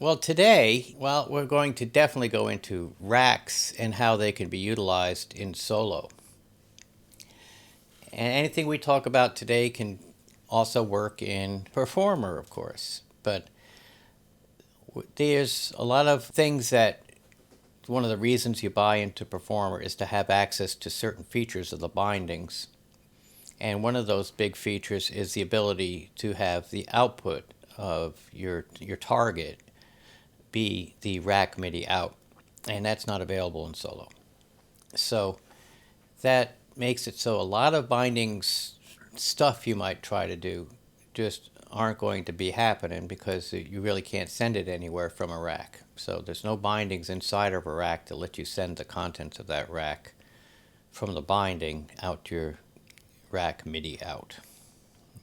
Well, today, we're going to definitely go into racks and how they can be utilized in solo. And anything we talk about today can also work in Performer, of course. But there's a lot of things that one of the reasons you buy into Performer is to have access to certain features of the bindings. And one of those big features is the ability to have the output of your target be the rack MIDI out. And that's not available in solo. So that makes it so a lot of bindings stuff you might try to do just aren't going to be happening because you really can't send it anywhere from a rack. So there's no bindings inside of a rack to let you send the contents of that rack from the binding out to your rack MIDI out.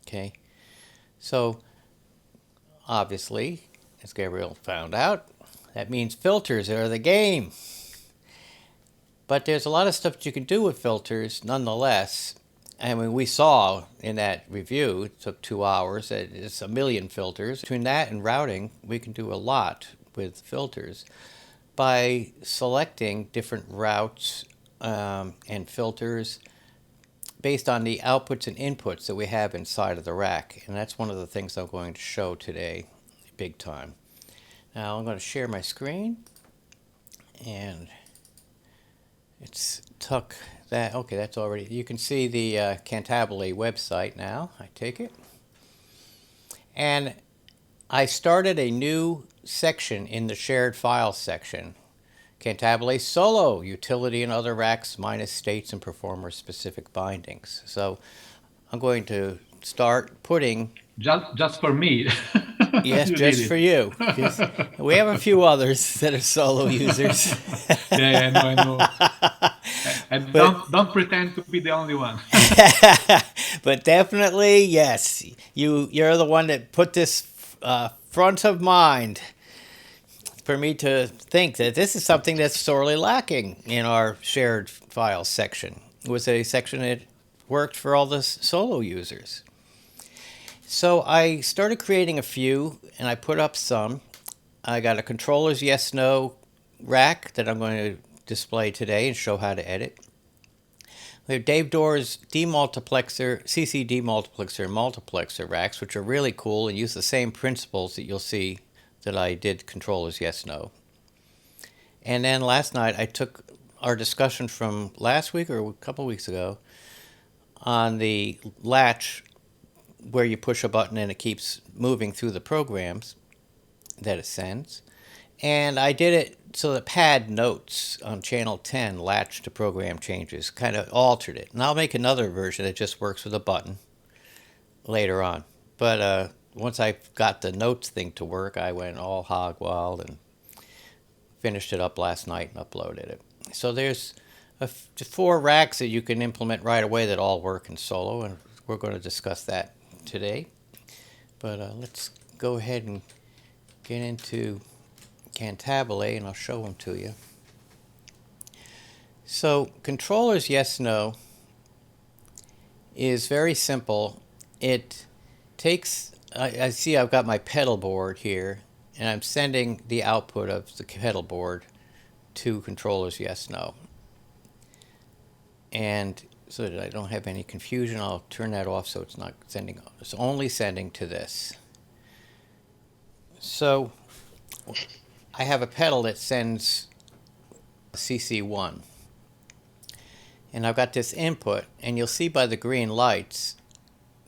Okay, so obviously, as Gabriel found out, that means filters are the game. But there's a lot of stuff that you can do with filters nonetheless. I mean, we saw in that review, it took 2 hours, it's a million filters. Between that and routing, we can do a lot with filters by selecting different routes and filters based on the outputs and inputs that we have inside of the rack. And that's one of the things I'm going to show today, big time. Now I'm going to share my screen, and it's took that. Okay, that's already. You can see the Cantabile website now. I take it, and I started a new section in the shared files section. Cantabile Solo, utility and other racks minus states and performer specific bindings. So I'm going to start putting. Just for me. Yes, You did just it. for you. We have a few others that are solo users. Yeah, I know. And But don't pretend to be the only one. but definitely, yes, you're the one that put this front of mind for me to think that this is something that's sorely lacking in our shared files section. It was a section that worked for all the solo users. So I started creating a few, and I put up some. I got a controller's yes no rack that I'm going to display today and show how to edit. We have Dave Doerr's demultiplexer, CC demultiplexer, and multiplexer racks, which are really cool and use the same principles that you'll see that I did controllers yes no. And then last night I took our discussion from last week or a couple weeks ago on the latch where you push a button and it keeps moving through the programs that it sends. And I did it so that pad notes on channel 10 latch to program changes, kind of altered it. And I'll make another version that just works with a button later on. But once I got the notes thing to work, I went all hog wild and finished it up last night and uploaded it. So there's 4 racks that you can implement right away that all work in solo, and we're going to discuss that today. But let's go ahead and get into Cantabile, and I'll show them to you. So controllers yes no is very simple. It takes, I see I've got my pedal board here, and I'm sending the output of the pedal board to controllers yes no. And so that I don't have any confusion, I'll turn that off so it's not sending, it's only sending to this. So I have a pedal that sends CC1. And I've got this input, and you'll see by the green lights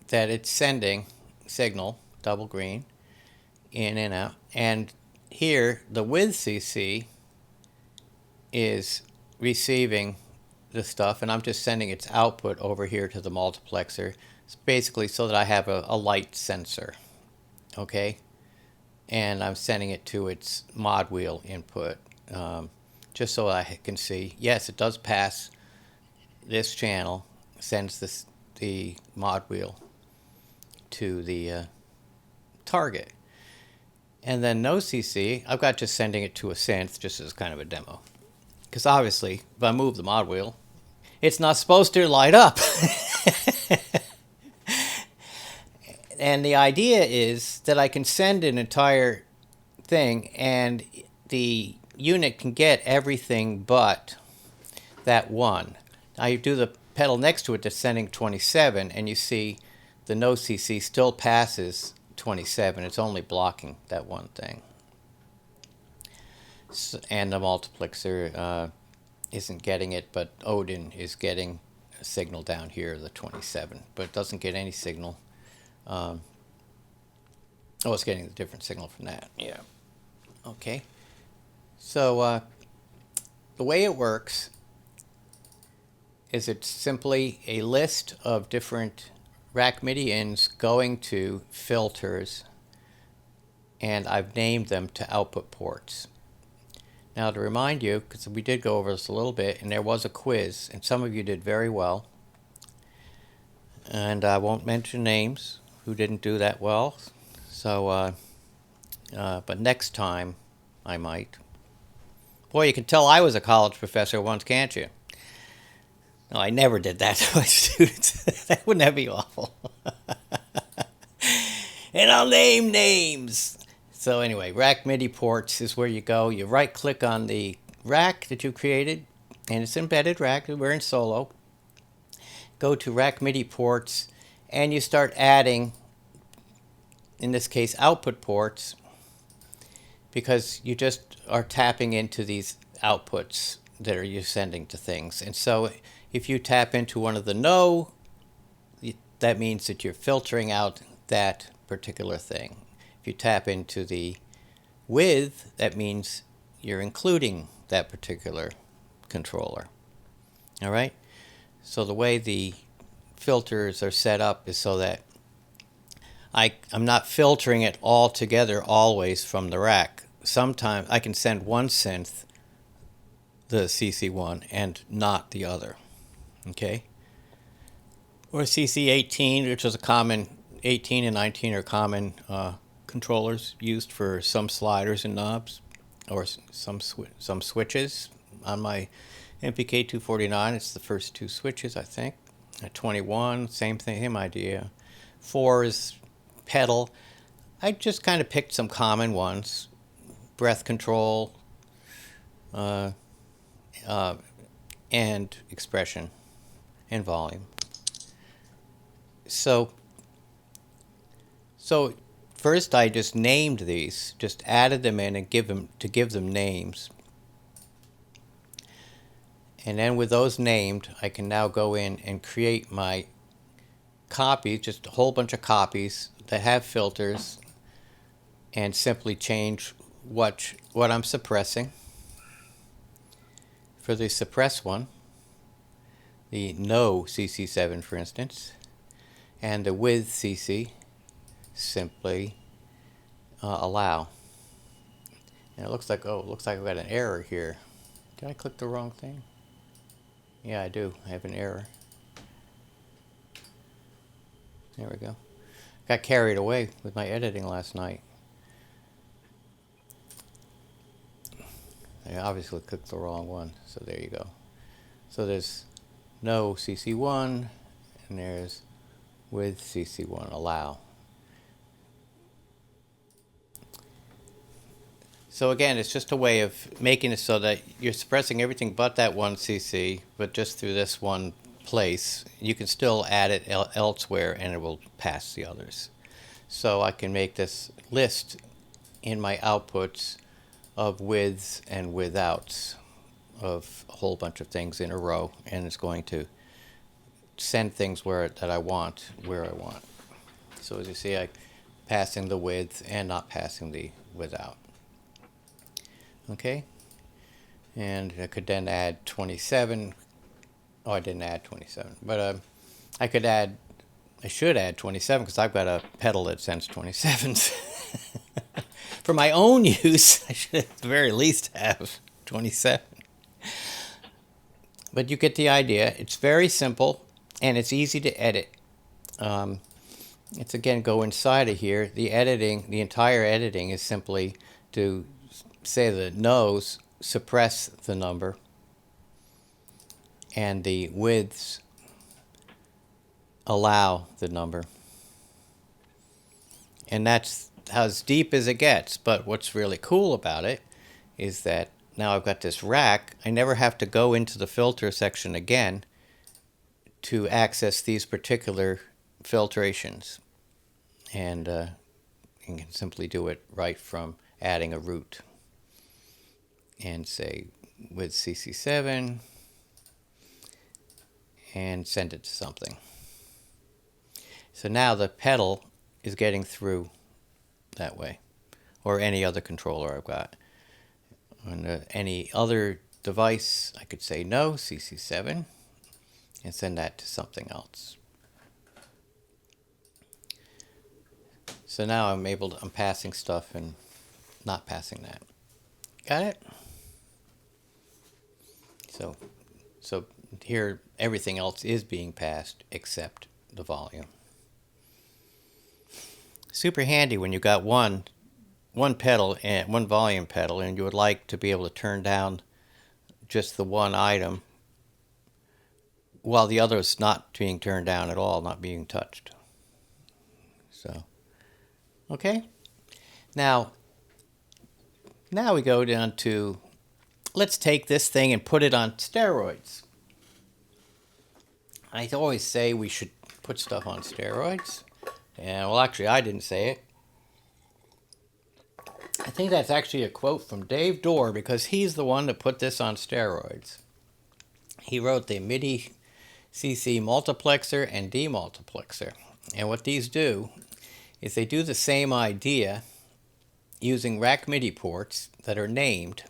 that it's sending signal, double green, in and out. And here, the with CC is receiving the stuff, and I'm just sending its output over here to the multiplexer. It's basically so that I have a light sensor, okay? And I'm sending it to its mod wheel input, just so I can see, yes, it does pass this channel, sends the mod wheel to the target. And then no CC, I've got just sending it to a synth, just as kind of a demo. Because obviously, if I move the mod wheel, it's not supposed to light up. And the idea is that I can send an entire thing, and the unit can get everything but that one. Now you do the pedal next to it that's sending 27, and you see the no CC still passes 27. It's only blocking that one thing. So, and the multiplexer isn't getting it, but Odin is getting a signal down here, the 27, but it doesn't get any signal. Oh, it's getting a different signal from that. Yeah. Okay. So the way it works is it's simply a list of different rack MIDI ins going to filters, and I've named them to output ports. Now to remind you, because we did go over this a little bit, and there was a quiz, and some of you did very well, and I won't mention names who didn't do that well, so but next time I might. Boy, you can tell I was a college professor once, can't you? No, I never did that to my students. Wouldn't that be awful? And I'll name names. So anyway, rack MIDI ports is where you go. You right click on the rack that you created, and it's embedded rack. We're in solo. Go to rack MIDI ports, and you start adding, in this case, output ports, because you just are tapping into these outputs that are you sending to things. And so if you tap into one of the no, that means that you're filtering out that particular thing. If you tap into the with, that means you're including that particular controller. All right? So the way the filters are set up is so that I'm not filtering it all together always from the rack. Sometimes I can send one synth, the CC1, and not the other. Okay? Or CC18, which is a common, 18 and 19 are common controllers used for some sliders and knobs, or some switches. On my MPK 249, it's the first two switches, I think. At 21, same thing, same idea. 4 is pedal. I just kind of picked some common ones: breath control, and expression and volume. So first I just named these, just added them in and give them names. And then with those named, I can now go in and create my copy, just a whole bunch of copies that have filters, and simply change what I'm suppressing. For the suppress one, the no CC7 for instance, and the with CC, simply allow. And it looks like I've got an error here. Did I click the wrong thing? Yeah, I do. I have an error. There we go. Got carried away with my editing last night. I obviously clicked the wrong one, so there you go. So there's no CC1, and there's with CC1, allow. So again, it's just a way of making it so that you're suppressing everything but that one CC, but just through this one place. You can still add it elsewhere and it will pass the others. So I can make this list in my outputs of withs and withouts of a whole bunch of things in a row, and it's going to send things where I want. So as you see, I'm passing the with and not passing the without. Okay, and I could then add 27. Oh, I didn't add 27, but I should add 27 because I've got a pedal that sends 27s. For my own use, I should at the very least have 27. But you get the idea. It's very simple and it's easy to edit. It's again, go inside of here. The entire editing is simply to say the no's suppress the number, and the widths allow the number. And that's as deep as it gets. But what's really cool about it is that now I've got this rack. I never have to go into the filter section again to access these particular filtrations. And you can simply do it right from adding a root. And say with CC7 and send it to something. So now the pedal is getting through that way, or any other controller I've got. On any other device, I could say no, CC7, and send that to something else. So now I'm passing stuff and not passing that. Got it? So here everything else is being passed except the volume. Super handy when you got one pedal and one volume pedal, and you would like to be able to turn down just the one item while the other is not being turned down at all, not being touched. So, okay. Now we go down to, let's take this thing and put it on steroids. I always say we should put stuff on steroids. And well, actually, I didn't say it. I think that's actually a quote from Dave Dorr, because he's the one that put this on steroids. He wrote the Midi Cc Multiplexer and Demultiplexer. And what these do is they do the same idea using rack MIDI ports that are named.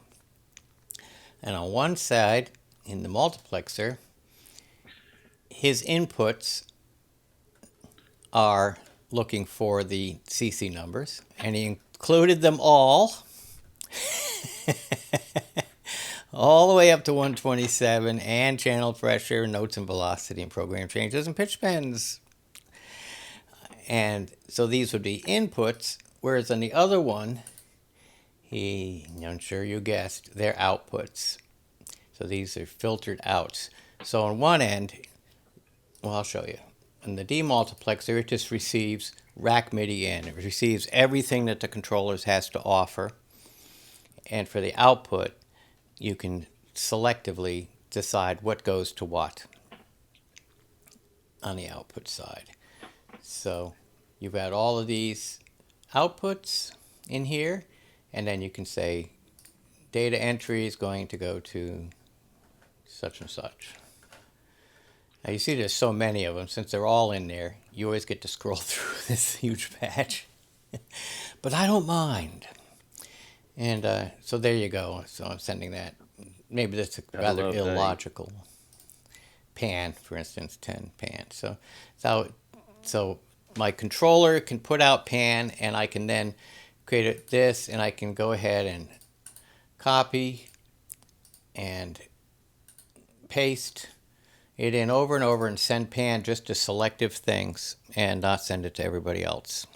And on one side, in the multiplexer, his inputs are looking for the CC numbers, and he included them all, all the way up to 127, and channel pressure, notes and velocity, and program changes, and pitch bends. And so these would be inputs, whereas on the other one, I'm sure you guessed, they're outputs. So these are filtered outs. So on one end, well, I'll show you. In the demultiplexer, it just receives rack MIDI in. It receives everything that the controllers has to offer. And for the output, you can selectively decide what goes to what on the output side. So you've got all of these outputs in here, and then you can say data entry is going to go to such and such. Now you see there's so many of them. Since they're all in there, you always get to scroll through this huge patch. But I don't mind. And so there you go. So I'm sending that. Maybe that's a rather illogical. Pan, for instance, 10 pan. So my controller can put out pan, and I can then create this, and I can go ahead and copy and paste it in over and over and send pan just to selective things and not send it to everybody else.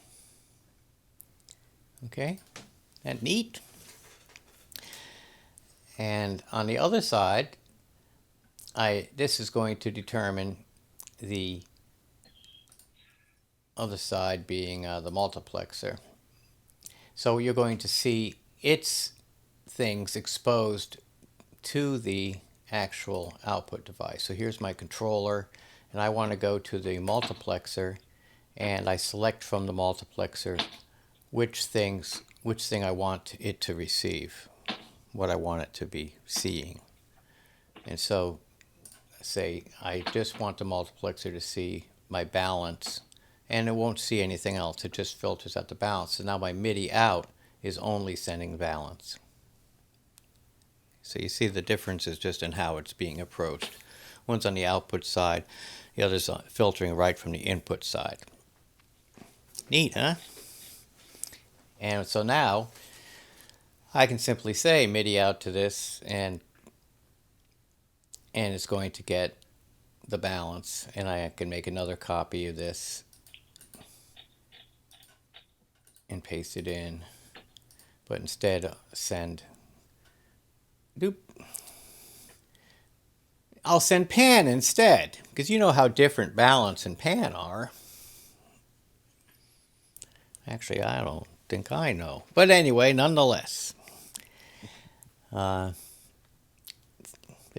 Okay, that neat? And on the other side, this is going to determine the other side being the multiplexer. So you're going to see its things exposed to the actual output device. So here's my controller, and I want to go to the multiplexer, and I select from the multiplexer which thing I want it to receive, what I want it to be seeing. And so say I just want the multiplexer to see my balance, and it won't see anything else. It just filters out the balance. So now my MIDI out is only sending balance. So you see the difference is just in how it's being approached. One's on the output side, the other's filtering right from the input side. Neat, huh? And so now I can simply say MIDI out to this, and it's going to get the balance, and I can make another copy of this and paste it in, but instead send I'll send pan instead, because you know how different balance and pan are. Actually, I don't think I know. But anyway, nonetheless. But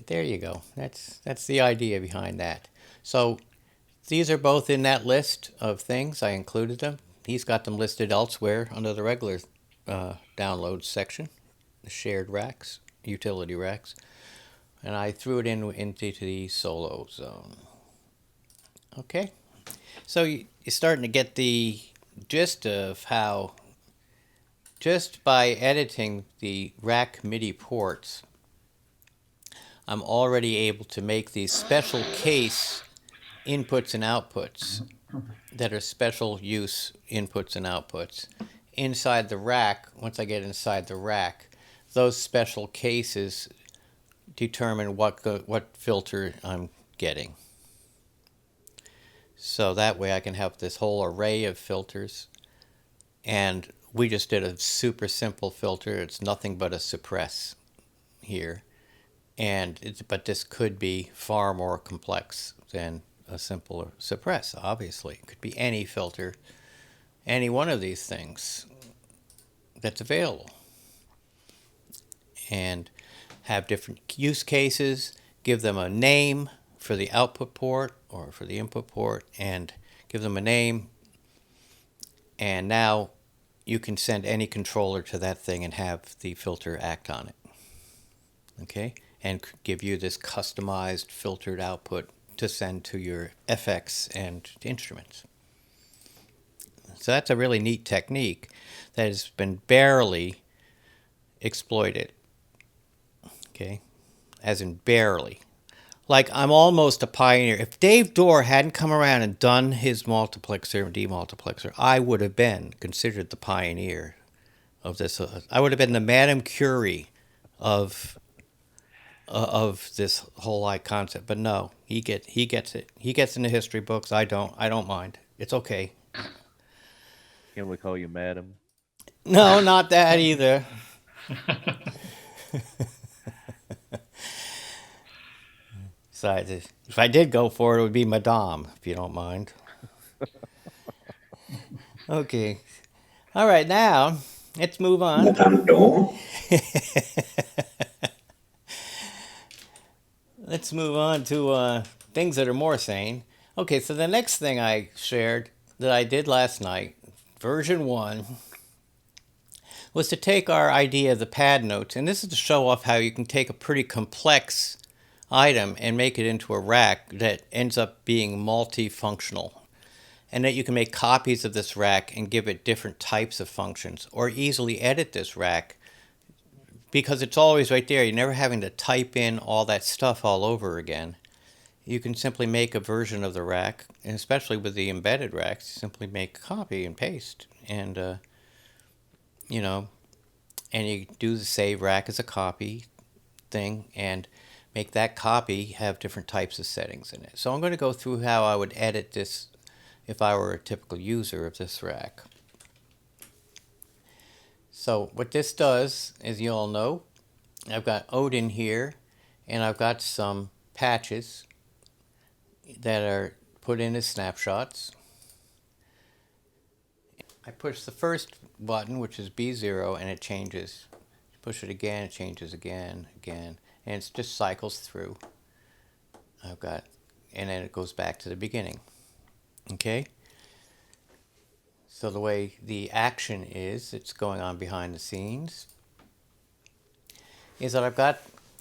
there you go. That's the idea behind that. So these are both in that list of things. I included them. He's got them listed elsewhere under the regular downloads section, the shared racks, utility racks. And I threw it into the solo zone. Okay. So you're starting to get the gist of how, just by editing the rack MIDI ports, I'm already able to make these special case inputs and outputs that are special use inputs and outputs inside the rack. Once I get inside the rack, those special cases determine what filter I'm getting. So that way I can have this whole array of filters. And we just did a super simple filter. It's nothing but a suppress here. But this could be far more complex than a simple suppress, obviously. It could be any filter, any one of these things that's available. And have different use cases, give them a name for the output port or for the input port, and give them a name. And now you can send any controller to that thing and have the filter act on it. Okay? And give you this customized filtered output to send to your FX and instruments. So that's a really neat technique that has been barely exploited. Okay? As in barely. Like, I'm almost a pioneer. If Dave Dorr hadn't come around and done his multiplexer and demultiplexer, I would have been considered the pioneer of this. I would have been the Madame Curie of this whole concept. But no, he gets it. He gets in the history books. I don't mind. It's okay. Can we call you Madam? No, not that either. Besides, if I did go for it, it would be Madame, if you don't mind. Okay. All right, now let's move on. Let's move on to things that are more sane. Okay, so the next thing I shared that I did last night, version 1, was to take our idea of the pad notes, and this is to show off how you can take a pretty complex item and make it into a rack that ends up being multifunctional, and that you can make copies of this rack and give it different types of functions, or easily edit this rack because it's always right there. You're never having to type in all that stuff all over again. You can simply make a version of the rack, and especially with the embedded racks, simply make a copy and paste, and and you do the save rack as a copy thing, and make that copy have different types of settings in it. So I'm going to go through how I would edit this if I were a typical user of this rack. So what this does, as you all know, I've got Odin here, and I've got some patches that are put in as snapshots. I push the first button, which is B0, and it changes. Push it again, it changes again, and it just cycles through. And then it goes back to the beginning. Okay? So the way the action is, it's going on behind the scenes, is that I've got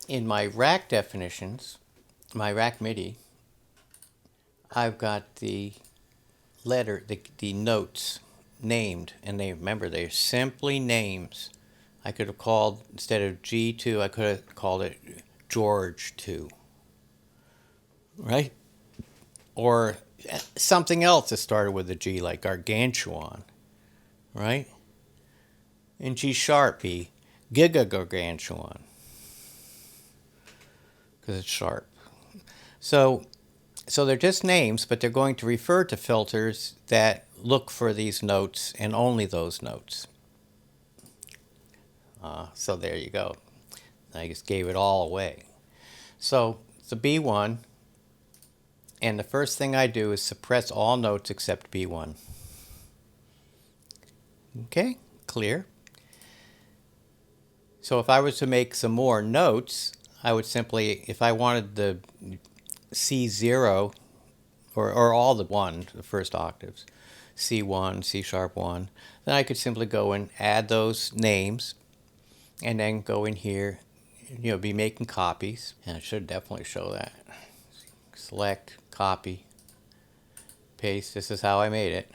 in my rack definitions, my rack MIDI, I've got the notes named, and remember, they're simply names. I could have called, instead of G2, I could have called it George 2, right? Or something else that started with a G, like gargantuan, right? And G sharp be giga gargantuan, because it's sharp. So they're just names, but they're going to refer to filters that look for these notes and only those notes. So there you go. I just gave it all away. So it's a B1, and the first thing I do is suppress all notes except B1. Okay, clear. So if I was to make some more notes, I would simply, if I wanted the C0, or all the first octaves, C1, C sharp 1, then I could simply go and add those names and then go in here, be making copies. And it should definitely show that. Select, copy, paste. This is how I made it.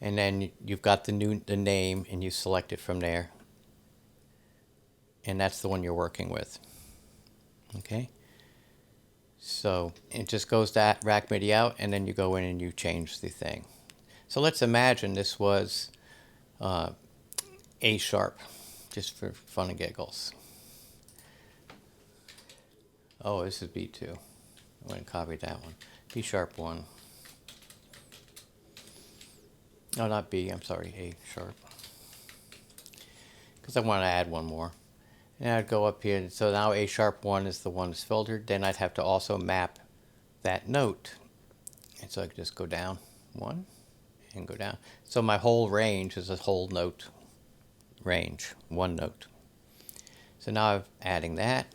And then you've got the name, and you select it from there. And that's the one you're working with. Okay? So it just goes that rack MIDI out, and then you go in and you change the thing. So let's imagine this was A sharp, just for fun and giggles. Oh, this is B2. I went and copied that one. B sharp 1. No, not B, I'm sorry, A sharp. Because I want to add one more. And I'd go up here, so now A sharp 1 is the one that's filtered. Then I'd have to also map that note. And so I could just go down 1 and go down. So my whole range is a whole note range, 1 note. So now I'm adding that.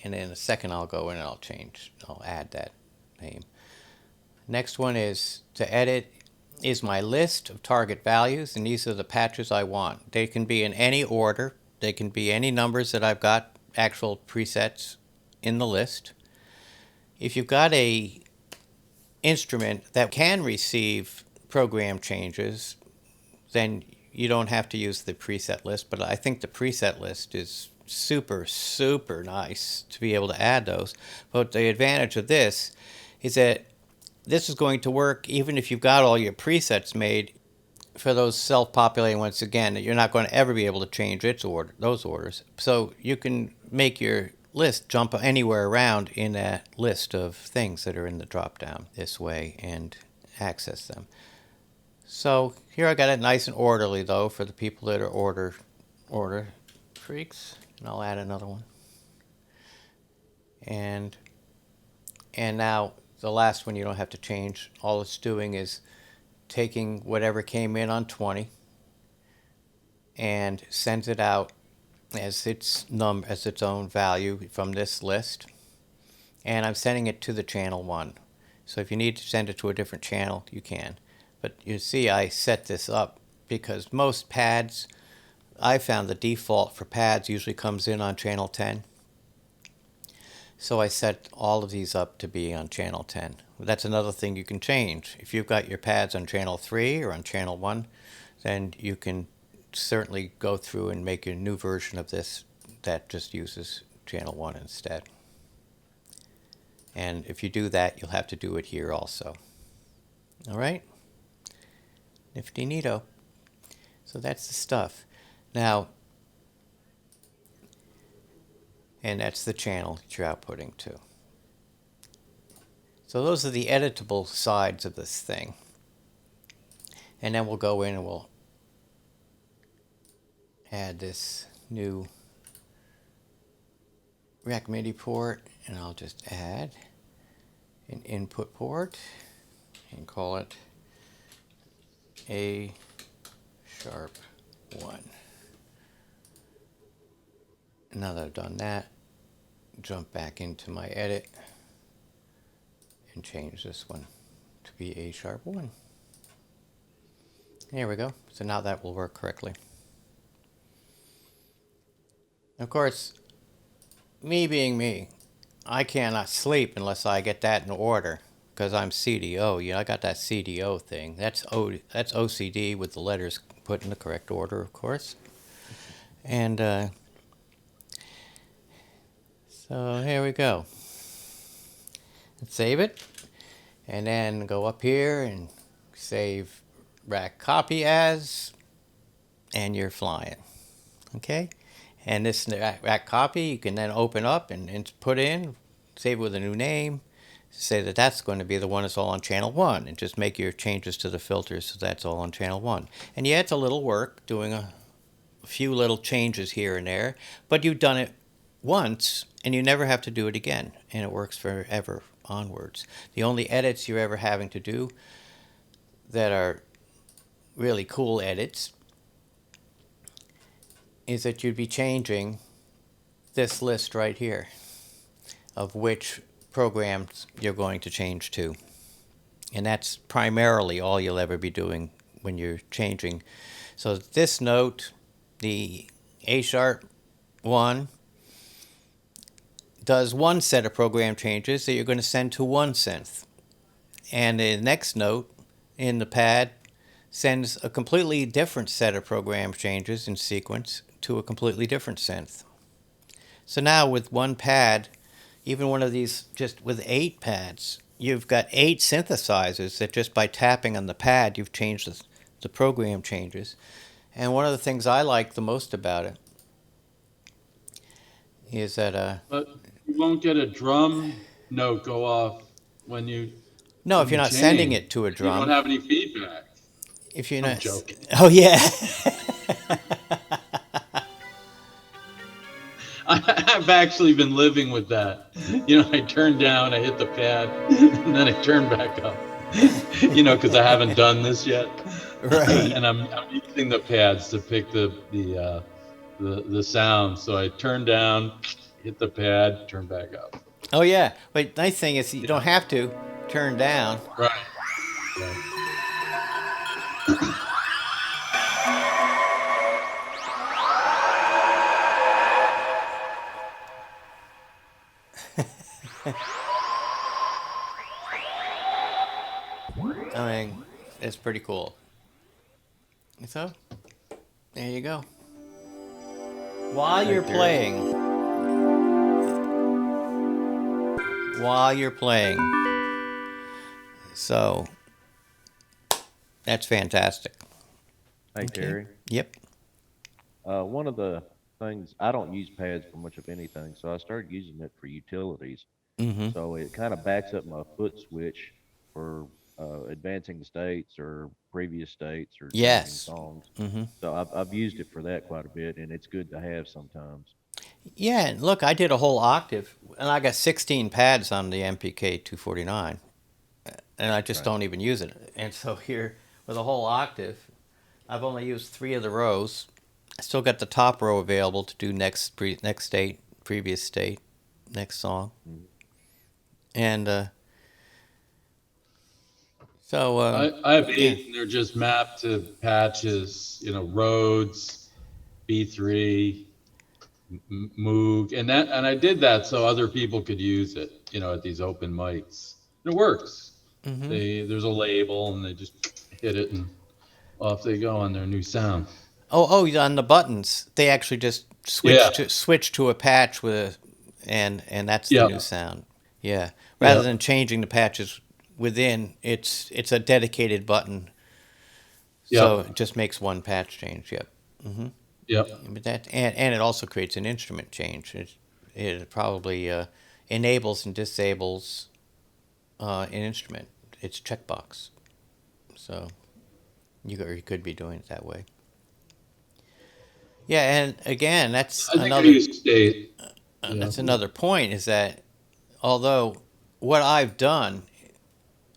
And in a second I'll go in and I'll add that name. Next one is to edit is my list of target values, and these are the patches I want. They can be in any order. They can be any numbers that I've got actual presets in the list. If you've got a instrument that can receive program changes, then you don't have to use the preset list, but I think the preset list is super, super nice to be able to add those. But the advantage of this is that this is going to work even if you've got all your presets made for those self-populating. Once again, you're not going to ever be able to change those orders. So you can make your list jump anywhere around in that list of things that are in the drop-down this way and access them. So here I got it nice and orderly, though, for the people that are order freaks. And I'll add another one. And now the last one you don't have to change. All it's doing is taking whatever came in on 20 and sends it out as its own value from this list. And I'm sending it to the channel 1. So if you need to send it to a different channel, you can. But you see I set this up because most pads, I found the default for pads usually comes in on channel 10. So I set all of these up to be on channel 10. That's another thing you can change. If you've got your pads on channel 3 or on channel 1, then you can certainly go through and make a new version of this that just uses channel 1 instead. And if you do that, you'll have to do it here also. All right? Nifty neato. So that's the stuff. Now, and that's the channel that you're outputting to. So those are the editable sides of this thing. And then we'll go in and we'll add this new rack MIDI port, and I'll just add an input port and call it A sharp 1. Now that I've done that, jump back into my edit and change this one to be A sharp 1. There we go. So now that will work correctly. Of course, me being me, I cannot sleep unless I get that in order because I'm CDO. You know, I got that CDO thing. That's OCD with the letters put in the correct order, of course. And so here we go. Let's save it. And then go up here and save rack copy as, and you're flying. Okay? And this rack copy you can then open up and put in, save it with a new name, say that that's going to be the one that's all on channel 1, and just make your changes to the filters so that's all on channel 1. And yeah, it's a little work doing a few little changes here and there, but you've done it once and you never have to do it again, and it works forever onwards. The only edits you're ever having to do that are really cool edits is that you'd be changing this list right here of which programs you're going to change to. And that's primarily all you'll ever be doing when you're changing. So this note, the A sharp 1, does one set of program changes that you're going to send to one synth. And the next note in the pad sends a completely different set of program changes in sequence to a completely different synth. So now with one pad, even one of these, just with 8 pads, you've got 8 synthesizers that just by tapping on the pad, you've changed the program changes. And one of the things I like the most about it is that But you won't get a drum note go off when you no, if you're not sending change. it to a You won't drum, have any feedback. if you're I'm not, joking. oh yeah, I've actually been living with that. I turn down, I hit the pad, and then I turn back up. Because I haven't done this yet, right. and I'm using the pads to pick the sound. So I turn down, hit the pad, turn back up. Oh yeah, but nice thing is you don't Yeah. have to turn down. Right. Right. I mean, it's pretty cool. So, there you go. While you're Thank you. playing, so that's fantastic. Hey, Okay. Terry. Yep. One of the things I don't use pads for much of anything, so I started using it for utilities. Mm-hmm. So it kind of backs up my foot switch for advancing the states or previous states or changing Yes. songs. Mm-hmm. So I've used it for that quite a bit, and it's good to have sometimes. Yeah, and look, I did a whole octave, and I got 16 pads on the MPK 249, and I just Right. don't even use it. And so here, with a whole octave, I've only used 3 of the rows. I still got the top row available to do next state, previous state, next song, Mhm. and so I have yeah. 8, and they're just mapped to patches. Roads, B3, Moog, and I did that so other people could use it. At these open mics. And it works. Mm-hmm. There's a label, and they just hit it, and off they go on their new sound. Oh, on the buttons, they actually just Yeah. switch to a patch and that's the Yeah. new sound. Yeah, rather Yeah. than changing the patches within, it's a dedicated button, so Yeah. it just makes one patch change. Yep. Mm-hmm. Yeah. But and it also creates an instrument change. It probably enables and disables an instrument. It's checkbox, so you could be doing it that way. Yeah, and again, I think I use state. Yeah. that's another point is that although what I've done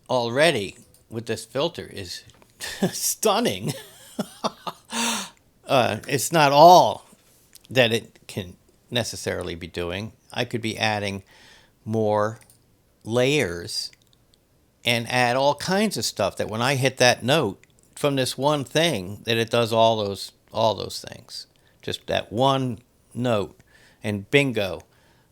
already with this filter is stunning, it's not all that it can necessarily be doing. I could be adding more layers and add all kinds of stuff that when I hit that note from this one thing that it does all those things. Just that one note and bingo.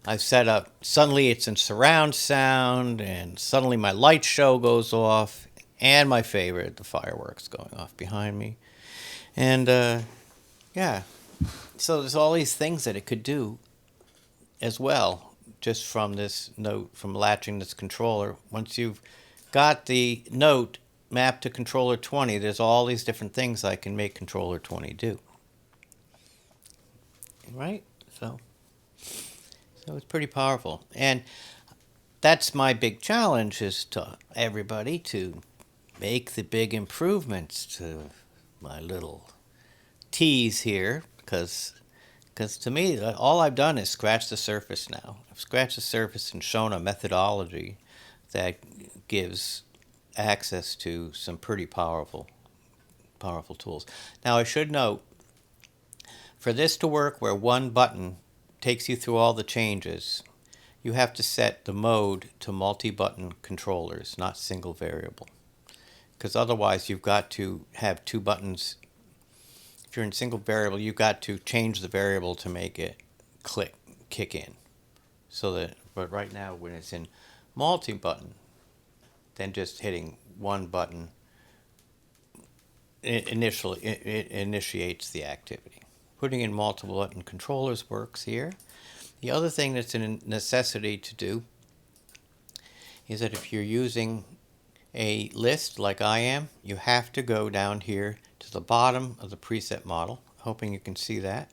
I've set up suddenly it's in surround sound and suddenly my light show goes off and my favorite, the fireworks going off behind me. And yeah. So there's all these things that it could do as well, just from this note, from latching this controller. Once you've got the note mapped to controller 20, there's all these different things I can make controller 20 do. Right? So it's pretty powerful. And that's my big challenge is to everybody to make the big improvements to my little tease here because to me, all I've done is scratch the surface now. I've scratched the surface and shown a methodology that gives access to some pretty powerful tools. Now, I should note, For this to work where one button takes you through all the changes, you have to set the mode to multi-button controllers, not single variable. Because otherwise you've got to have two buttons. If you're in single variable, you've got to change the variable to make it kick in. But right now when it's in multi-button, then just hitting one button, it initiates the activity. Putting in multiple button controllers works here. The other thing that's a necessity to do is that if you're using a list like I am, you have to go down here to the bottom of the preset model. Hoping you can see that.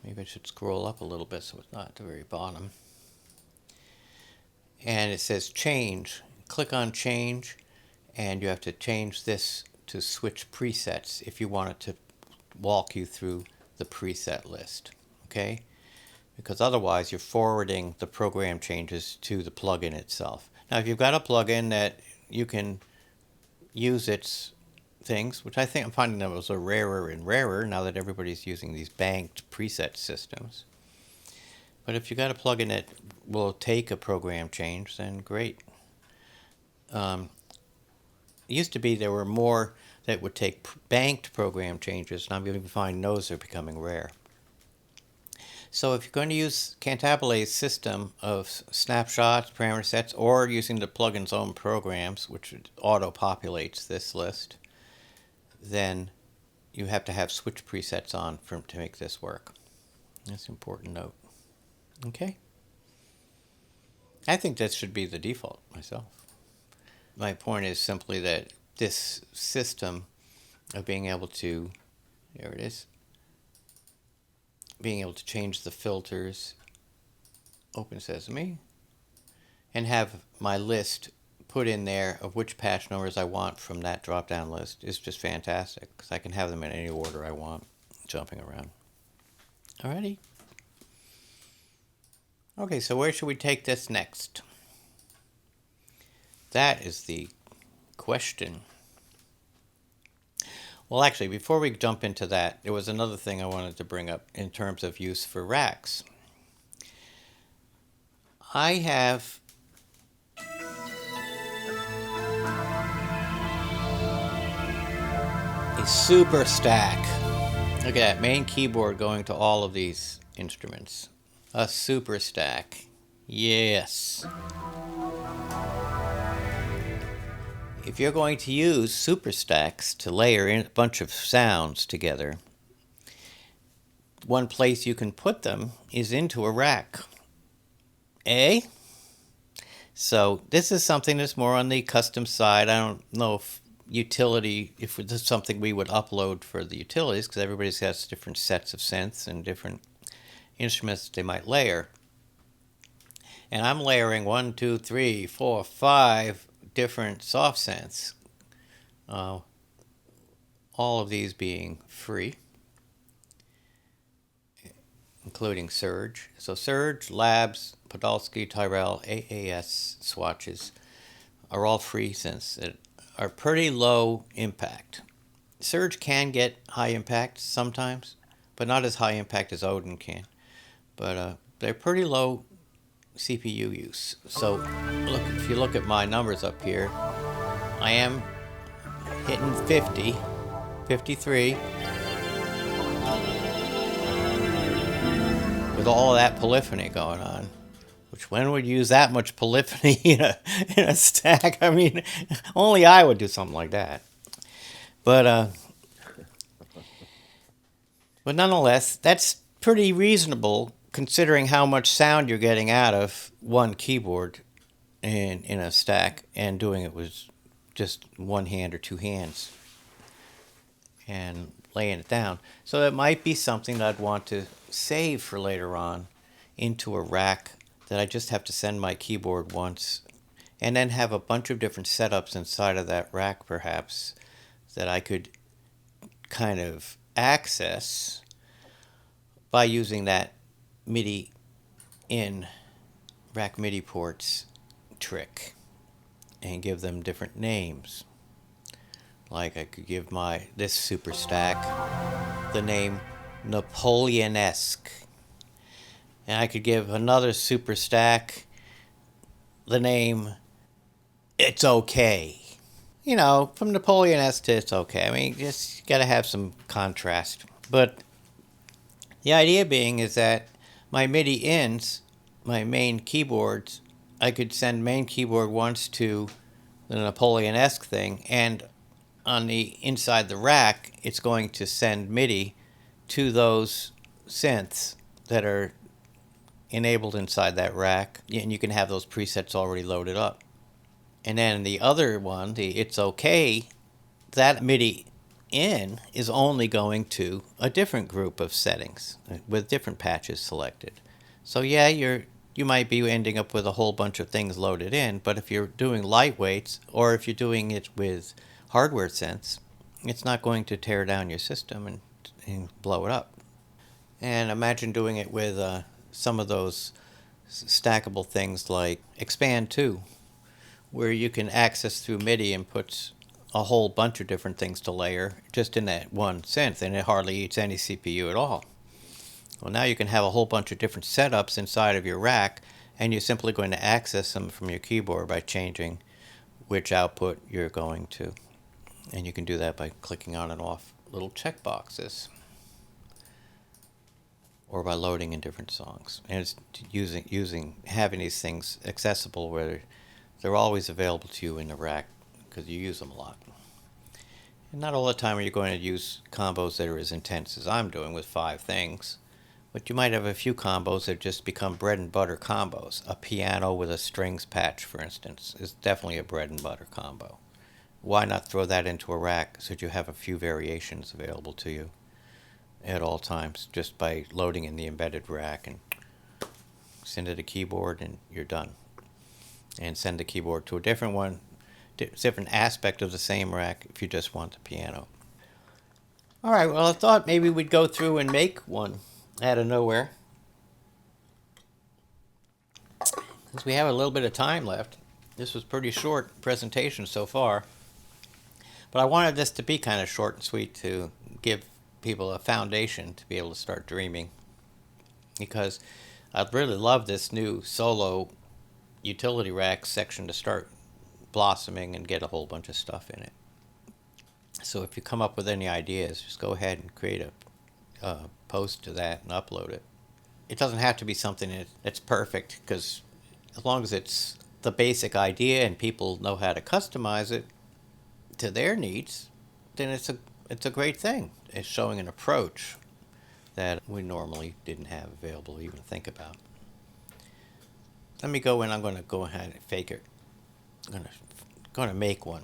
Maybe I should scroll up a little bit so it's not at the very bottom. And it says change. Click on change, and you have to change this to switch presets if you want it to walk you through the preset list. Okay? Because otherwise you're forwarding the program changes to the plugin itself. Now if you've got a plugin that you can use its things, which I think I'm finding that was rarer and rarer now that everybody's using these banked preset systems. But if you've got a plugin that will take a program change, then great. It used to be there were more that would take banked program changes, and I'm going to find those are becoming rare. So if you're going to use Cantabile's system of snapshots, parameter sets, or using the plugin's own programs, which auto-populates this list, then you have to have switch presets on to make this work. That's an important note. Okay? I think that should be the default myself. My point is simply that this system of being able to, there it is, being able to change the filters, Open Sesame, and have my list put in there of which patch numbers I want from that drop-down list is just fantastic, because I can have them in any order I want, jumping around. Alrighty. Okay, so where should we take this next? That is the question. Well, actually, before we jump into that, there was another thing I wanted to bring up in terms of use for racks. I have a super stack. Look at that main keyboard going to all of these instruments. A super stack. Yes. If you're going to use super stacks to layer in a bunch of sounds together, one place you can put them is into a rack. So this is something that's more on the custom side. I don't know if this is something we would upload for the utilities, because everybody has different sets of synths and different instruments they might layer. And I'm layering 1, 2, 3, 4, 5 different soft synths. All of these being free, including Surge. So Surge, Labs, Podolsky, Tyrell, AAS swatches are all free synths that are pretty low impact. Surge can get high impact sometimes, but not as high impact as Odin can. But they're pretty low CPU use. So look, if you look at my numbers up here, I am hitting 50, 53 with all of that polyphony going on. Which, when would you use that much polyphony in a stack? I mean, only I would do something like that. But nonetheless, that's pretty reasonable considering how much sound you're getting out of one keyboard in a stack, and doing it with just one hand or two hands and laying it down. So that might be something that I'd want to save for later on into a rack that I just have to send my keyboard once, and then have a bunch of different setups inside of that rack perhaps that I could kind of access by using that MIDI in rack MIDI ports trick and give them different names. Like I could give this super stack the name Napoleon-esque. And I could give another super stack the name It's Okay. You know, from Napoleon-esque to It's Okay. I mean, just got to have some contrast. But the idea being is that my MIDI ins, my main keyboards, I could send main keyboard once to the Napoleon-esque thing, and on the inside the rack, it's going to send MIDI to those synths that are enabled inside that rack, and you can have those presets already loaded up. And then the other one, the It's Okay, that MIDI in is only going to a different group of settings with different patches selected. So yeah, you might be ending up with a whole bunch of things loaded in, but if you're doing lightweights or if you're doing it with hardware synths, it's not going to tear down your system and blow it up. And imagine doing it with some of those stackable things like Expand 2, where you can access through MIDI and put a whole bunch of different things to layer just in that one synth, and it hardly eats any CPU at all. Well, now you can have a whole bunch of different setups inside of your rack, and you're simply going to access them from your keyboard by changing which output you're going to. And you can do that by clicking on and off little checkboxes, or by loading in different songs. And it's having these things accessible where they're always available to you in the rack because you use them a lot. And not all the time are you going to use combos that are as intense as I'm doing with 5 things, but you might have a few combos that just become bread and butter combos. A piano with a strings patch, for instance, is definitely a bread and butter combo. Why not throw that into a rack so that you have a few variations available to you at all times just by loading in the embedded rack and send it a keyboard and you're done. And send the keyboard to a different one, different aspect of the same rack if you just want the piano. All right, well, I thought maybe we'd go through and make one out of nowhere. Since we have a little bit of time left, this was pretty short presentation so far. But I wanted this to be kind of short and sweet to give people a foundation to be able to start dreaming. Because I'd really love this new solo utility rack section to start blossoming and get a whole bunch of stuff in it. So if you come up with any ideas, just go ahead and create a post to that and upload it. It doesn't have to be something that's perfect, because as long as it's the basic idea and people know how to customize it to their needs, then it's a great thing. It's showing an approach that we normally didn't have available to even think about. Let me go in. I'm going to go ahead and fake it. I'm going to make one.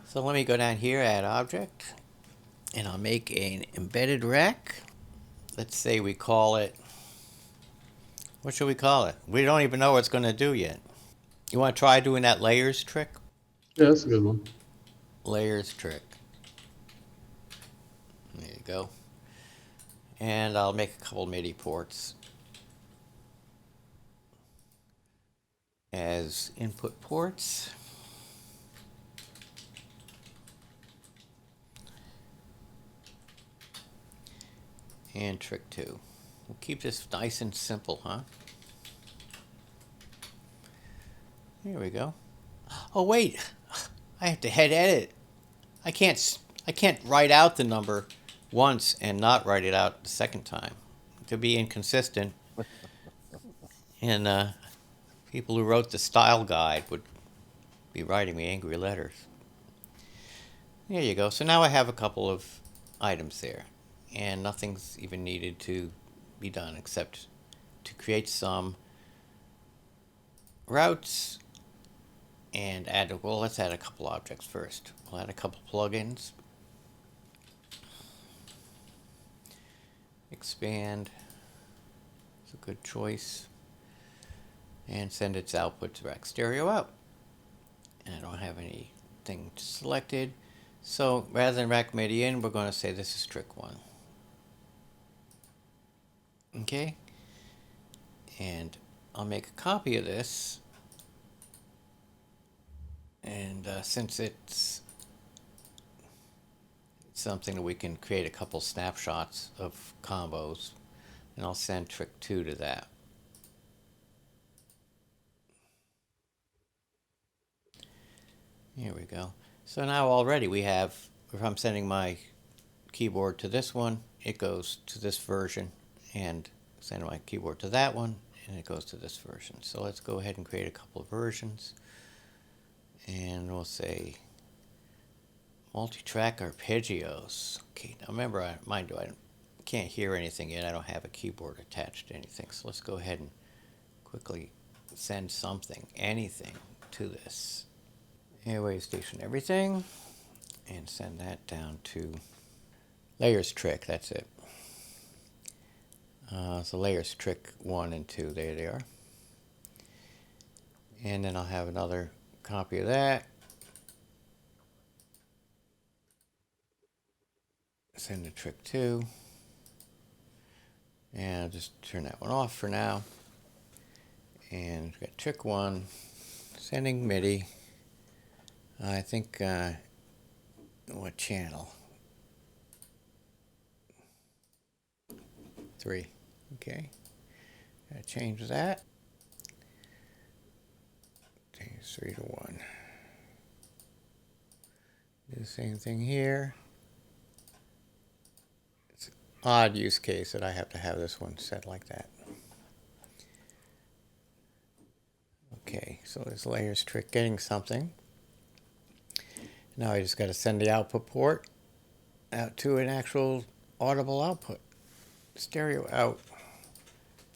So let me go down here, add object, and I'll make an embedded rack. Let's say we call it, what should we call it? We don't even know what it's going to do yet. You want to try doing that layers trick? Yeah, that's a good one. Layers trick. There you go. And I'll make a couple MIDI ports as input ports. And trick 2. We'll keep this nice and simple, huh? Here we go. Oh wait, I have to head edit. I can't write out the number once and not write it out the second time. To be inconsistent. And people who wrote the style guide would be writing me angry letters. There you go. So now I have a couple of items there, and nothing's even needed to be done except to create some routes and let's add a couple objects first. We'll add a couple plugins. Expand. It's a good choice. And send its output to rack stereo out. And I don't have anything selected. So rather than rack MIDI in, we're going to say this is trick 1. Okay. And I'll make a copy of this. And since it's something that we can create a couple snapshots of combos, and I'll send trick 2 to that. Here we go. So now already we have, if I'm sending my keyboard to this one, it goes to this version, and send my keyboard to that one, and it goes to this version. So let's go ahead and create a couple of versions, and we'll say multi-track arpeggios. Okay, now remember, mind you, I can't hear anything yet. I don't have a keyboard attached to anything. So let's go ahead and quickly send something, anything, to this. Airwave station everything, and send that down to layers trick. That's it. So layers trick 1 and 2. There they are. And then I'll have another copy of that. Send to trick 2. And I'll just turn that one off for now. And we've got trick 1, sending MIDI. I think, what channel? 3. Okay. Gotta change that. Change 3 to 1. Do the same thing here. It's an odd use case that I have to have this one set like that. Okay, so this layers trick getting something. Now I just got to send the output port out to an actual audible output. Stereo out.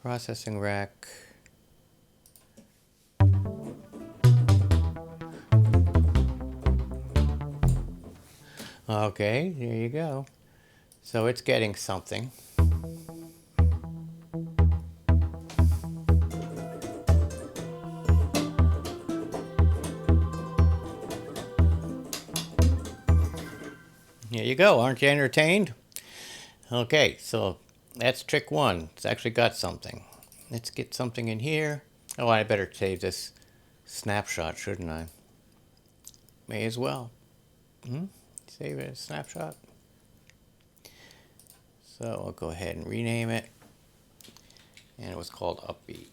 Processing rack. Okay, there you go. So it's getting something. Here you go. Aren't you entertained? Okay, so that's trick 1. It's actually got something. Let's get something in here. Oh, I better save this snapshot, shouldn't I? May as well. Save it as snapshot. So I'll go ahead and rename it. And it was called Upbeat.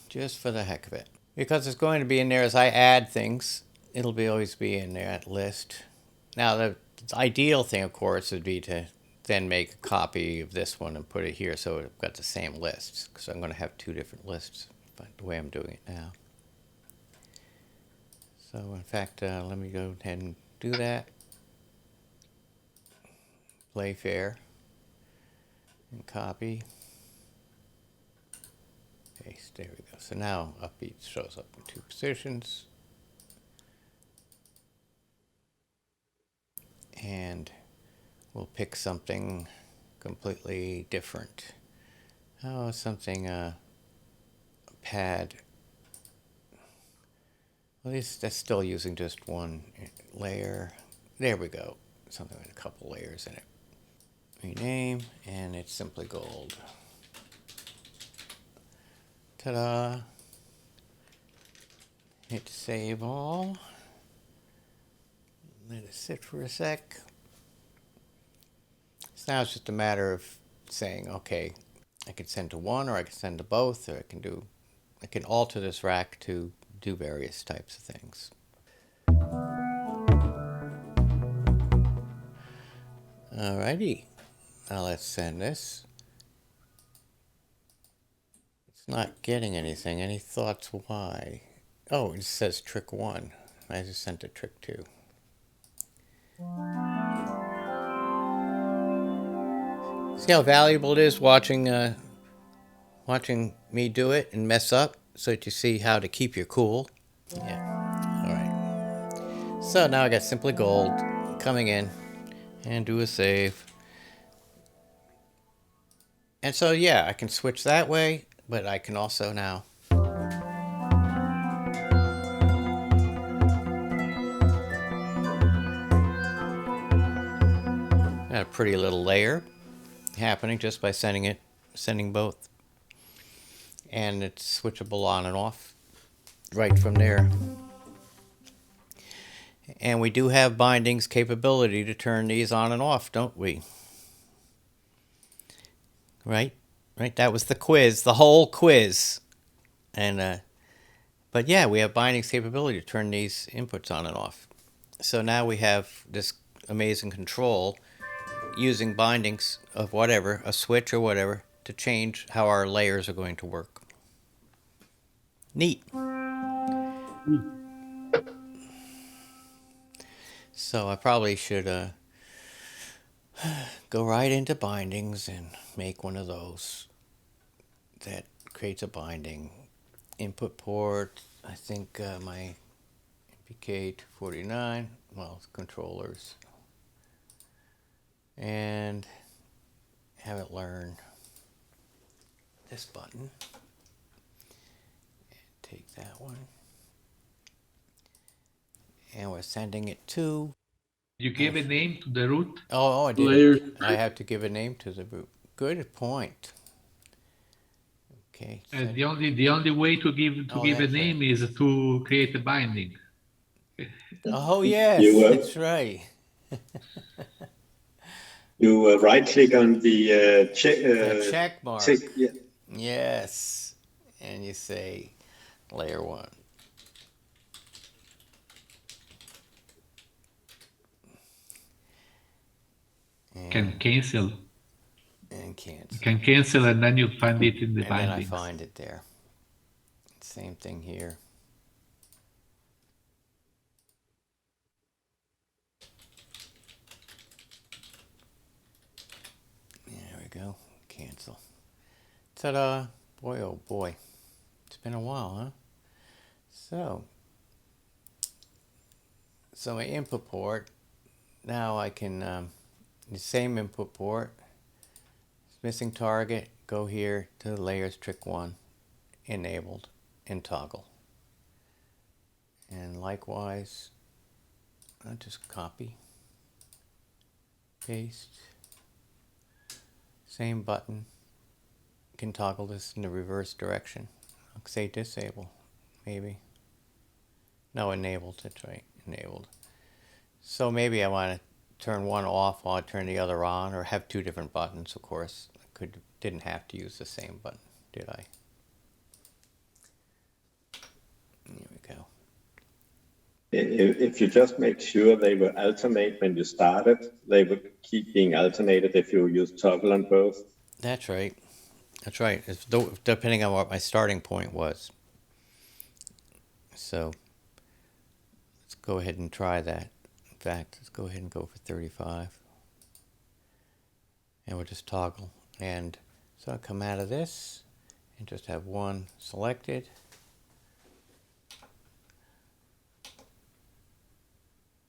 Just for the heck of it. Because it's going to be in there as I add things. It'll always be in there at list. Now the ideal thing, of course, would be to then make a copy of this one and put it here so it's got the same lists. Because I'm going to have 2 different lists, but the way I'm doing it now. So in fact, let me go ahead and do that. Play fair. And copy. Paste. There we go. So now Upbeat shows up in 2 positions. And we'll pick something completely different. Oh, something, a pad. At least that's still using just 1 layer. There we go. Something with a couple layers in it. Rename, and it's simply gold. Ta-da! Hit save all. Let it sit for a sec. So now it's just a matter of saying, okay, I can send to 1, or I can send to both, or I can alter this rack to do various types of things. Alrighty, now let's send this. It's not getting anything. Any thoughts why? Oh, it says trick 1. I just sent it trick 2. See how valuable it is watching me do it and mess up, so that you see how to keep your cool. Yeah. All right. So now I got Simply Gold coming in, and do a save. And so yeah, I can switch that way, but I can also now got a pretty little layer happening just by sending both. And it's switchable on and off right from there. And we do have bindings capability to turn these on and off, don't we? Right? Right? That was the quiz, the whole quiz. And but yeah, we have bindings capability to turn these inputs on and off. So now we have this amazing control using bindings of whatever, a switch or whatever, to change how our layers are going to work. Neat. So I probably should go right into bindings and make one of those that creates a binding. Input port, I think my MPK249, well, it's controllers. And have it learn this button. And take that one. And we're sending it to... You gave a name to the root? Oh, I Layer didn't. I have to give a name to the root. Good point. Okay. And the only way to give a that's name right. is to create a binding. Oh, yes, You, that's right. you right-click on the Check mark. yeah. Yes. And you say layer 1. Can cancel. And cancel. Can cancel and then you find it in the And then I bindings. find it there. Same thing here. There we go. Cancel. Ta-da. Boy, oh boy. It's been a while, huh? So my input port, now I can, the same input port, missing target, go here to layers trick 1, enabled, and toggle. And likewise, I'll just copy, paste, same button, can toggle this in the reverse direction. I'll say disable, maybe. No, enabled, that's right, enabled. So maybe I want to turn one off while I turn the other on, or have two different buttons, of course. I didn't have to use the same button, did I? Here we go. If you just make sure they will alternate when you started, they would keep being alternated if you use toggle on both. That's right. That's right. It's depending on what my starting point was. So let's go ahead and try that. In fact, let's go ahead and go for 35. And we'll just toggle. And so I'll come out of this and just have one selected.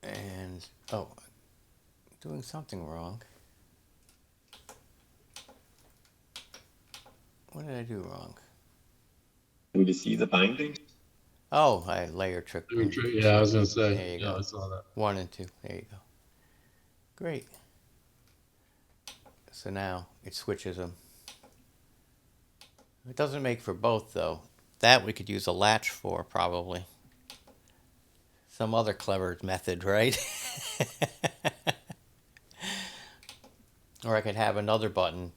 And, oh, I'm doing something wrong. What did I do wrong? Can you see the binding? Oh, I layer trick. Yeah, I was gonna say. There you Yeah, go. I saw that. 1 and 2. There you go. Great. So now it switches them. It doesn't make for both, though. That we could use a latch for, probably. Some other clever method, right? Or I could have another button,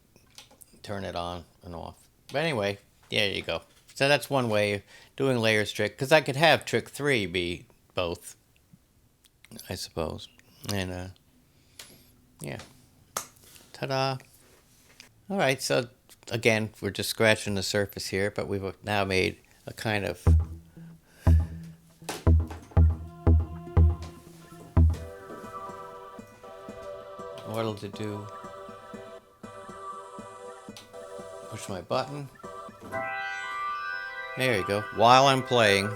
turn it on and off. But anyway, there you go. So that's one way of doing layers trick, because I could have trick 3 be both, I suppose. And yeah, ta-da. All right, so again, we're just scratching the surface here, but we've now made a kind of what'll it do? Push my button. There you go. While I'm playing,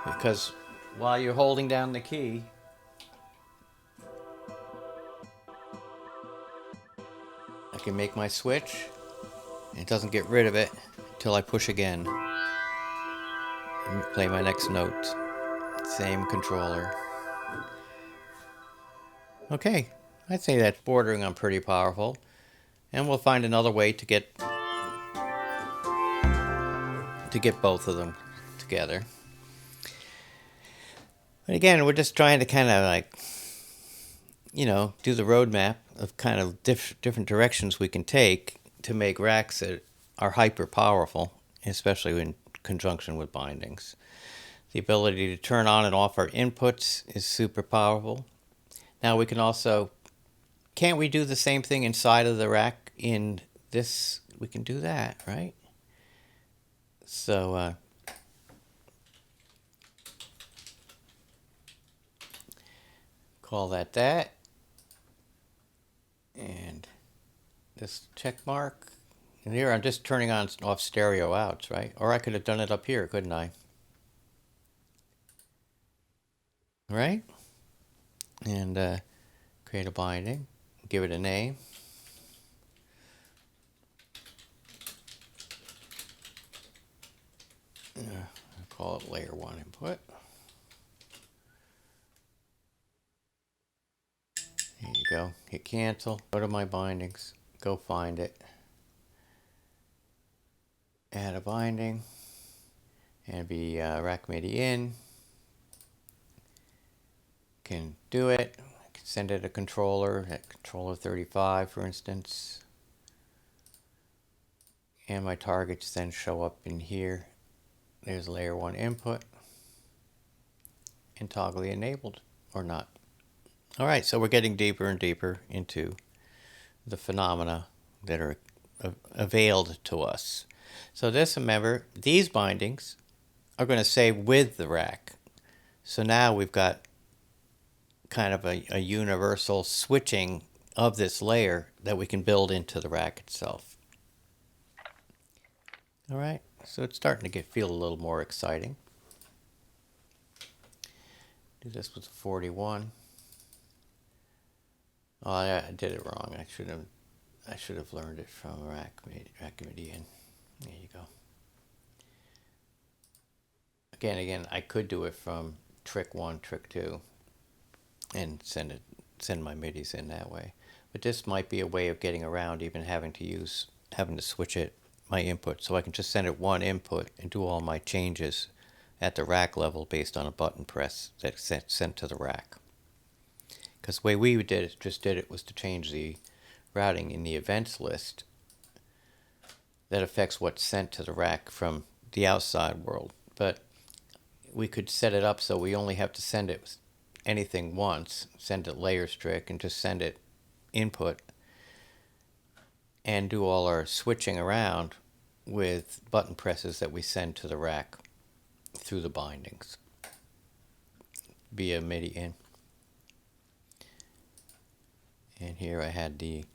because while you're holding down the key, I can make my switch. And it doesn't get rid of it until I push again. And play my next note. Same controller. Okay, I'd say that's bordering on pretty powerful. And we'll find another way to get both of them together. But again, we're just trying to kind of like, do the roadmap of kind of different directions we can take to make racks that are hyper powerful, especially in conjunction with bindings. The ability to turn on and off our inputs is super powerful. Now we can also, can't we do the same thing inside of the rack in this? We can do that, right? So call that. And this check mark. And here I'm just turning on and off stereo outs, right? Or I could have done it up here, couldn't I? Right? And create a binding. Give it a name. Call it layer 1 input. There you go. Hit cancel. Go to my bindings. Go find it. Add a binding. And be rack MIDI in. Can do it. I can send it a controller at controller 35, for instance. And my targets then show up in here. There's layer 1 input. And toggly enabled or not. All right, so we're getting deeper and deeper into the phenomena that are availed to us. So just remember, these bindings are going to say with the rack. So now we've got kind of a universal switching of this layer that we can build into the rack itself. All right, so it's starting to feel a little more exciting. Do this with 41. Oh, I did it wrong. I should have learned it from rack MIDI in. There you go. Again, I could do it from trick 1, trick 2, and send my MIDIs in that way. But this might be a way of getting around even having to switch my input. So I can just send it one input and do all my changes at the rack level based on a button press that's sent to the rack. Because the way we did it was to change the routing in the events list that affects what's sent to the rack from the outside world. But we could set it up so we only have to send it anything once, send it layer strict, and just send it input, and do all our switching around with button presses that we send to the rack through the bindings via MIDI in. And here I had the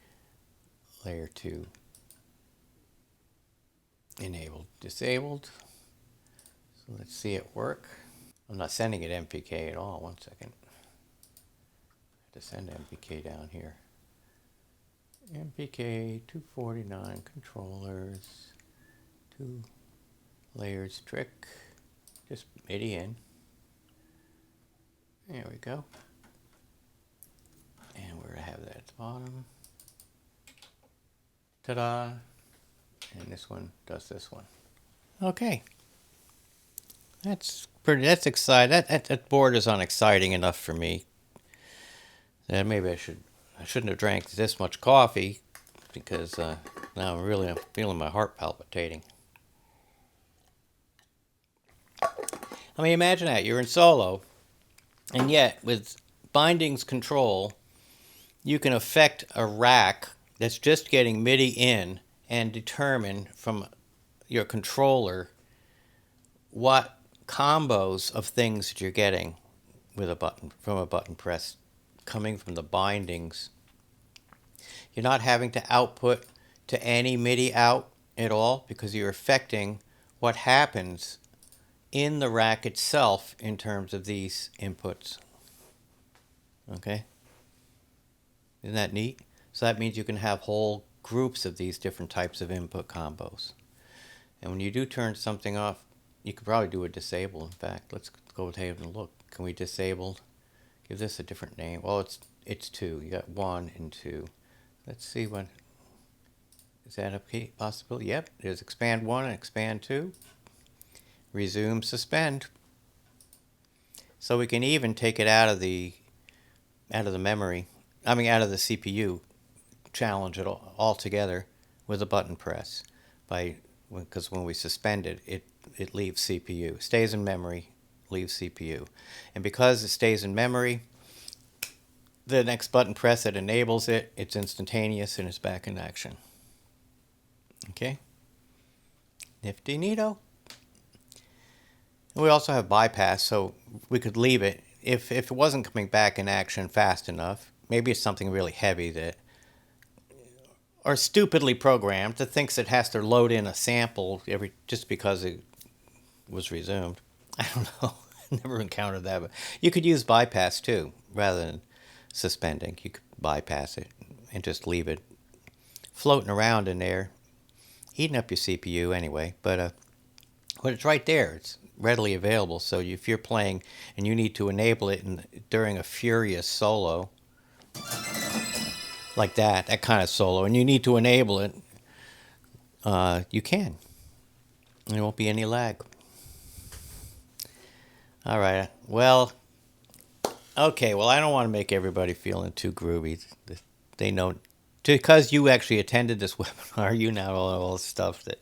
layer 2 enabled, disabled. So let's see it work. I'm not sending it MPK at all. 1 second. I have to send MPK down here. MPK 249 controllers, 2 layers trick, just MIDI in. There we go. And we're going to have that at the bottom. Ta-da! And this one does this one. Okay. That's exciting. That board is unexciting enough for me. That maybe I shouldn't have drank this much coffee, because now I'm feeling my heart palpitating. I mean, imagine that. You're in solo, and yet with bindings control, you can affect a rack that's just getting MIDI in and determine from your controller what combos of things that you're getting with a button press coming from the bindings. You're not having to output to any MIDI out at all, because you're affecting what happens in the rack itself in terms of these inputs. Okay? Isn't that neat? So that means you can have whole groups of these different types of input combos. And when you do turn something off, you could probably do a disable. In fact, let's go ahead and look. Can we disable? Give this a different name. Well, it's 2. You got 1 and 2. Let's see what is that a possibility? Yep. There's expand 1 and expand 2. Resume, suspend. So we can even take it out of the memory, out of the CPU, challenge it altogether with a button press, because when we suspend it, it leaves CPU, stays in memory, leaves CPU, and because it stays in memory, the next button press that enables it, it's instantaneous and it's back in action. Okay, nifty neato. We also have bypass, so we could leave it if it wasn't coming back in action fast enough. Maybe it's something really heavy that, or stupidly programmed, that thinks it has to load in a sample just because it was resumed. I don't know. Never encountered that, but you could use bypass too, rather than suspending. You could bypass it and just leave it floating around in there, eating up your CPU anyway. But it's right there. It's readily available. So if you're playing and you need to enable it during a furious solo, like that kind of solo, and you need to enable it, you can. There won't be any lag. All right. Well, okay. Well, I don't want to make everybody feeling too groovy. They know, because you actually attended this webinar, you know all the stuff that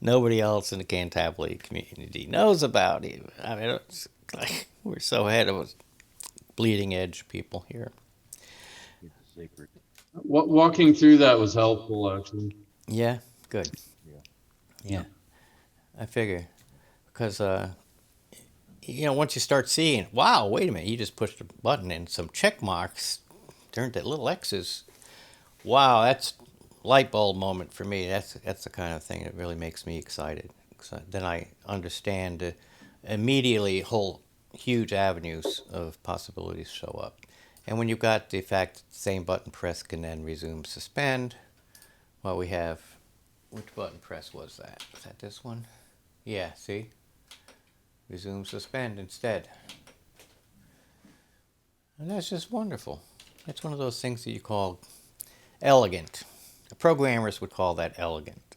nobody else in the Cantabile community knows about. I mean, we're so ahead of us bleeding edge people here. It's a secret. Walking through that was helpful, actually. Yeah, good. Yeah. I figure, because once you start seeing, wow, wait a minute, you just pushed a button and some check marks turned to little X's. Wow, that's light bulb moment for me. That's the kind of thing that really makes me excited. So then I understand immediately whole huge avenues of possibilities show up. And when you've got the fact that the same button press can then resume suspend, well, we have, which button press was that? Was that this one? Yeah, see? Resume suspend instead. And that's just wonderful. It's one of those things that you call elegant. The programmers would call that elegant.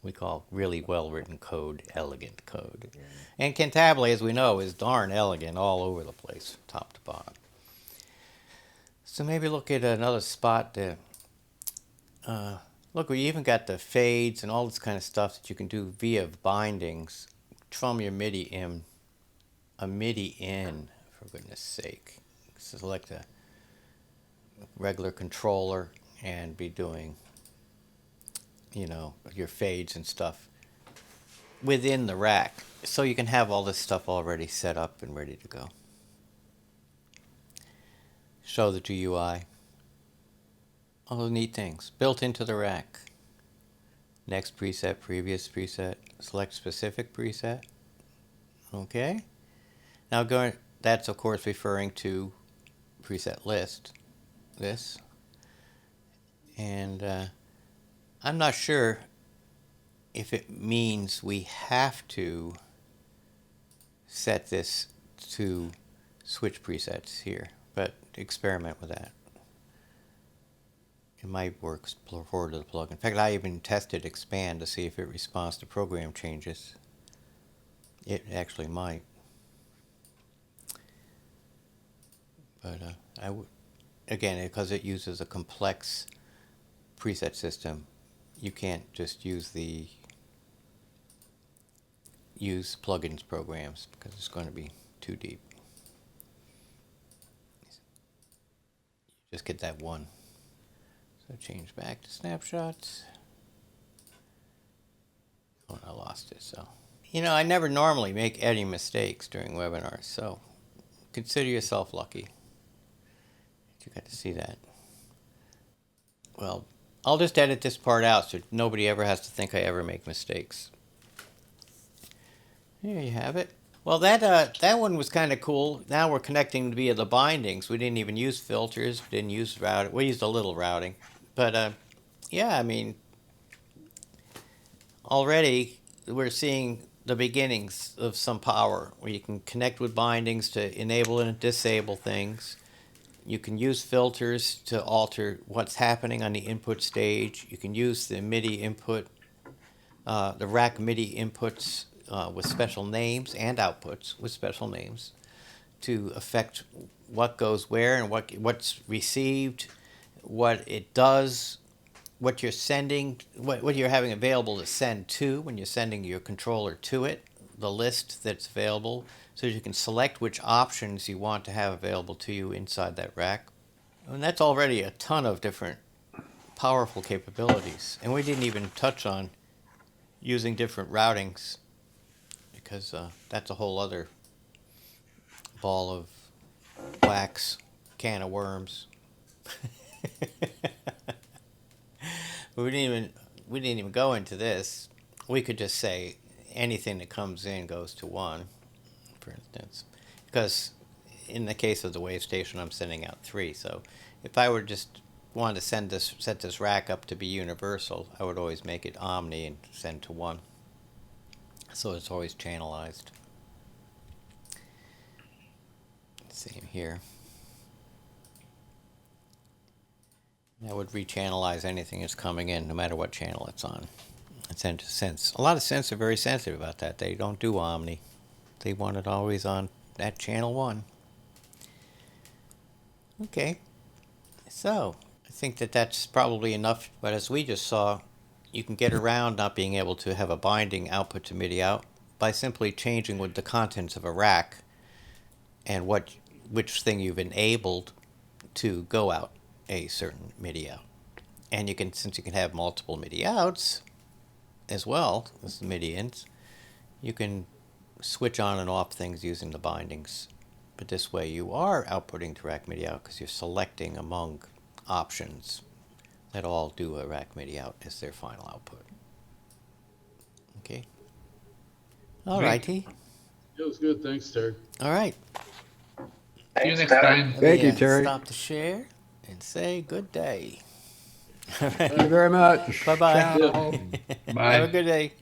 We call really well-written code elegant code. Yeah. And Cantabile, as we know, is darn elegant all over the place, top to bottom. So maybe look at another spot there. Look, we even got the fades and all this kind of stuff that you can do via bindings from your MIDI in, for goodness sake. Select a regular controller and be doing, your fades and stuff within the rack. So you can have all this stuff already set up and ready to go. Show the GUI. All the neat things built into the rack. Next preset, previous preset, select specific preset. Okay. Now that's of course referring to preset list, this. And I'm not sure if it means we have to set this to switch presets here, but experiment with that. It might work forward to the plugin. In fact, I even tested expand to see if it responds to program changes. It actually might. But again, because it uses a complex preset system, you can't just use plugins programs because it's going to be too deep. You just get that one. So change back to snapshots. Oh, I lost it. So, I never normally make any mistakes during webinars, so consider yourself lucky. You got to see that. Well, I'll just edit this part out so nobody ever has to think I ever make mistakes. There you have it. Well, that one was kind of cool. Now we're connecting via the bindings. We didn't even use filters. We didn't use routing. We used a little routing. But, yeah, I mean, already we're seeing the beginnings of some power where you can connect with bindings to enable and disable things. You can use filters to alter what's happening on the input stage. You can use the MIDI input, the rack MIDI inputs with special names and outputs with special names. to affect what goes where and what's received, what it does, what you're sending, what you're having available to send to when you're sending your controller to it, the list that's available, so you can select which options you want to have available to you inside that rack. And that's already a ton of different powerful capabilities. And we didn't even touch on using different routings, because that's a whole other ball of wax, can of worms. we didn't even go into this. We could just say anything that comes in goes to 1, for instance, because in the case of the wave station, I'm sending out 3. So if I were just wanted to set this rack up to be universal, I would always make it omni and send to 1. So it's always channelized. Same here. That would rechannelize anything that's coming in, no matter what channel it's on. And send to sense. A lot of sense are very sensitive about that. They don't do omni. They want it always on that channel 1. Okay. So I think that's probably enough. But as we just saw, you can get around not being able to have a binding output to MIDI out by simply changing with the contents of a rack and which thing you've enabled to go out a certain MIDI out. And since you can have multiple MIDI outs as well as MIDI ins, you can switch on and off things using the bindings. But this way you are outputting to rack MIDI out because you're selecting among options that all do a rack MIDI out as their final output. Okay. All righty. It was good. Thanks, Terry. All right. See you next time. Thank you, Terry. Stop the share and say good day. Thank you very much. Bye-bye. Ciao. Bye. Have a good day.